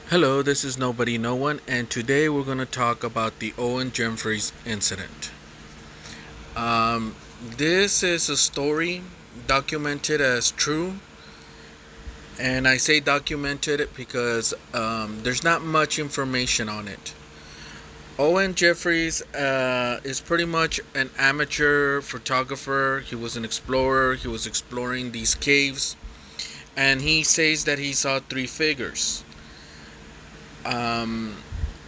Hello, this is Nobody No One, and today we're going to talk about the Owen Jefferies incident. Um, this is a story documented as true, and I say documented because there's not much information on it. Owen Jefferies is pretty much an amateur photographer. He was an explorer. He was exploring these caves, and he says that he saw three figures. Um,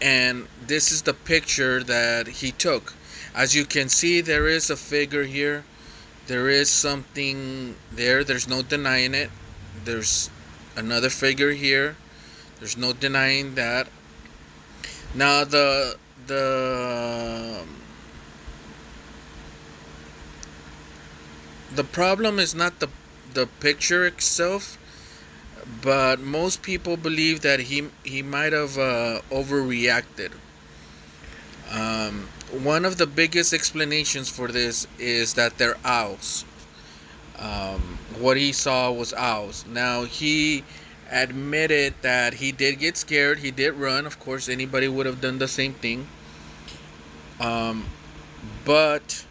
and this is the picture that he took. As you can see, there is a figure here. There is something there. There's no denying it. There's another figure here. There's no denying that. Now the problem is not the picture itself, but most people believe that he might have overreacted. One of the biggest explanations for this is that they're owls. What he saw was owls. Now, he admitted that he did get scared. He did run. Of course, anybody would have done the same thing. Um, but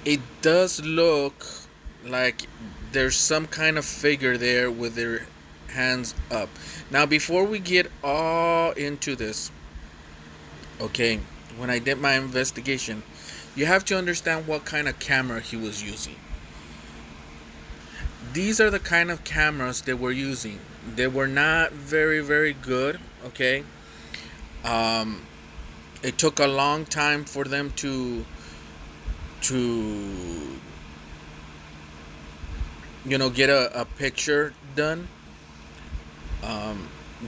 it does look like there's some kind of figure there with their hands up. Now, before we get all into this, okay, when I did my investigation, you have to understand what kind of camera he was using. These are the kind of cameras they were using. They were not very, very good, okay? Um, it took a long time for them to get a picture done.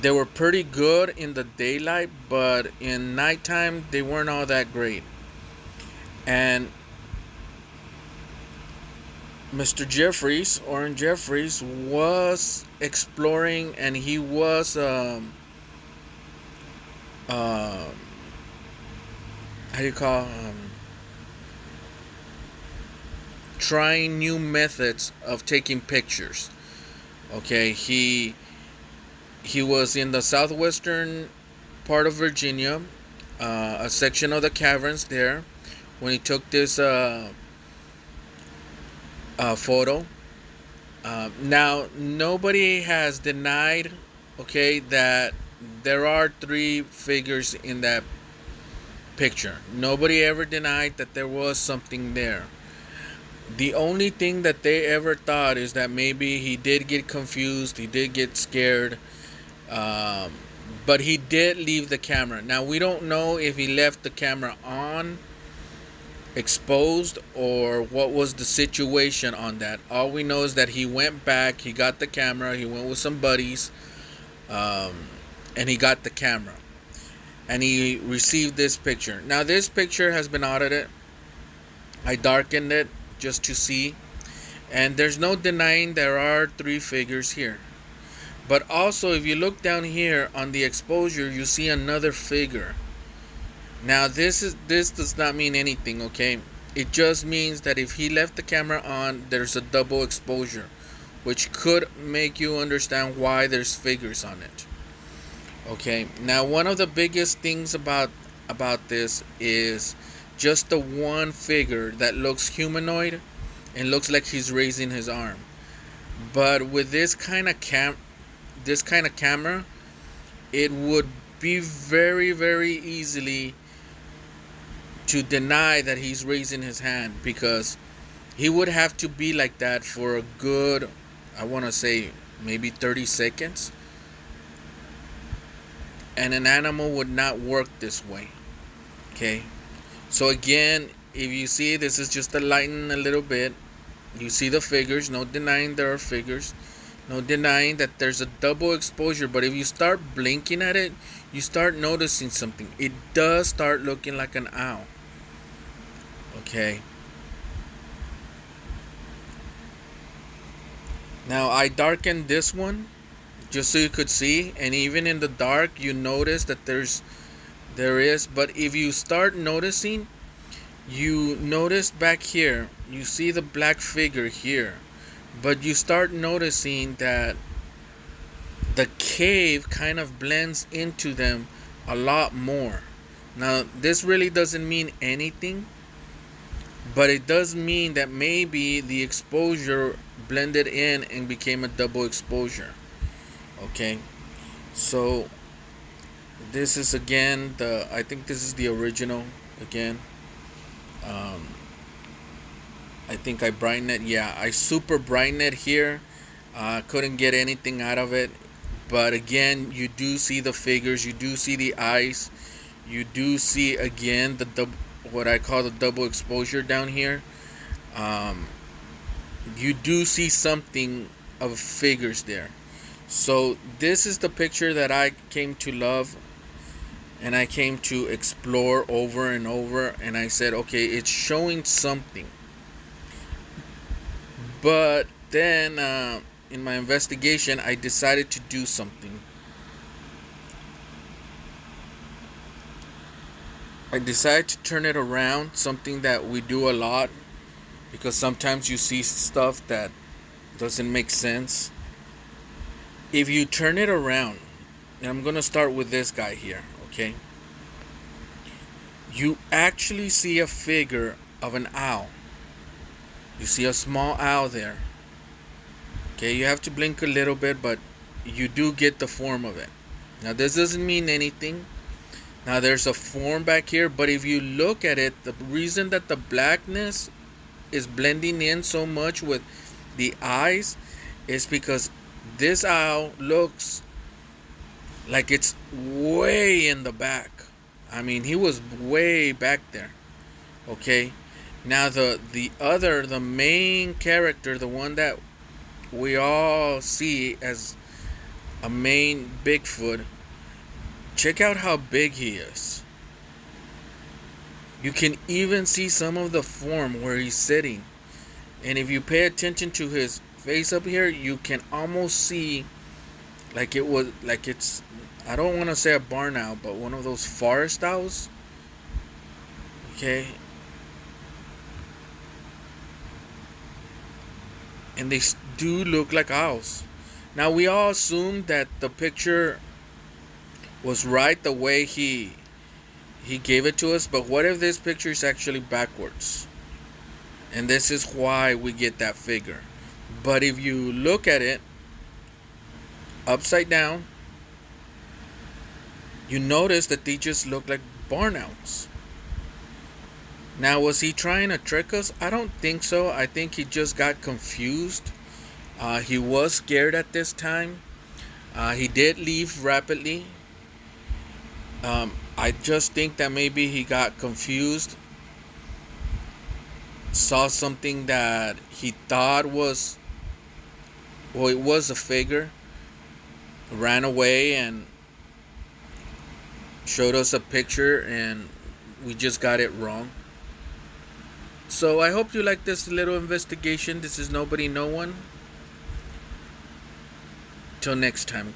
They were pretty good in the daylight, but in nighttime they weren't all that great. And Mr. Jefferies, Oren Jefferies, was exploring, and he was how do you call trying new methods of taking pictures. Okay, he was in the southwestern part of Virginia, a section of the caverns there, when he took this photo. Now, nobody has denied, okay, that there are three figures in that picture. Nobody ever denied that there was something there. The only thing that they ever thought is that maybe he did get confused, he did get scared, um, but he did leave the camera. Now, we don't know if he left the camera on, exposed, or what was the situation on that. All we know is that he went back, he got the camera, he went with some buddies, um, and he got the camera. And he received this picture. Now, this picture has been audited. I darkened it just to see. And there's no denying there are three figures here. But also, if you look down here on the exposure, you see another figure. Now, this does not mean anything, okay? It just means that if he left the camera on, there's a double exposure, which could make you understand why there's figures on it. Okay, now one of the biggest things about this is just the one figure that looks humanoid and looks like he's raising his arm. But with this kind of camera, it would be very, very easily to deny that he's raising his hand, because he would have to be like that for a good, I want to say, maybe 30 seconds. And an animal would not work this way. Okay, so again, if you see, this is just to lighten a little bit. You see the figures. No denying there are figures. No denying that there's a double exposure. But if you start blinking at it, you start noticing something. It does start looking like an owl. Okay. Now, I darkened this one just so you could see, and even in the dark you notice that there is. But if you start noticing, you notice back here, you see the black figure here, but you start noticing that the cave kind of blends into them a lot more. Now, this really doesn't mean anything, but it does mean that maybe the exposure blended in and became a double exposure. Okay, so this is again I think this is the original again. um, I think I brightened it. Yeah, I super brightened it here. Couldn't get anything out of it, but again, you do see the figures, you do see the eyes, you do see again what I call the double exposure down here. um, you do see something of figures there. So this is the picture that I came to love and I came to explore over and over, and I said, okay, it's showing something. But then in my investigation, I decided to do something. I decided to turn it around, something that we do a lot, because sometimes you see stuff that doesn't make sense. If you turn it around, and I'm going to start with this guy here, okay? You actually see a figure of an owl. You see a small owl there. Okay, you have to blink a little bit, but you do get the form of it. Now, this doesn't mean anything. Now, there's a form back here, but if you look at it, the reason that the blackness is blending in so much with the eyes is because this owl looks like it's way in the back. I mean, he was way back there. Okay, now the main character, the one that we all see as a main Bigfoot, check out how big he is. You can even see some of the form where he's sitting, and if you pay attention to his face up here, you can almost see like it's, I don't want to say a barn owl, but one of those forest owls. Okay, and they do look like owls. Now, we all assume that the picture was right the way he gave it to us, but what if this picture is actually backwards? And this is why we get that figure. But if you look at it upside down, you notice that they just look like barn owls. Now, was he trying to trick us? I don't think so. I think he just got confused. He was scared at this time. He did leave rapidly. I just think that maybe he got confused, saw something that he thought was, well, it was a figure, ran away and showed us a picture, and we just got it wrong. So I hope you like this little investigation. This is Nobody No One. Till next time.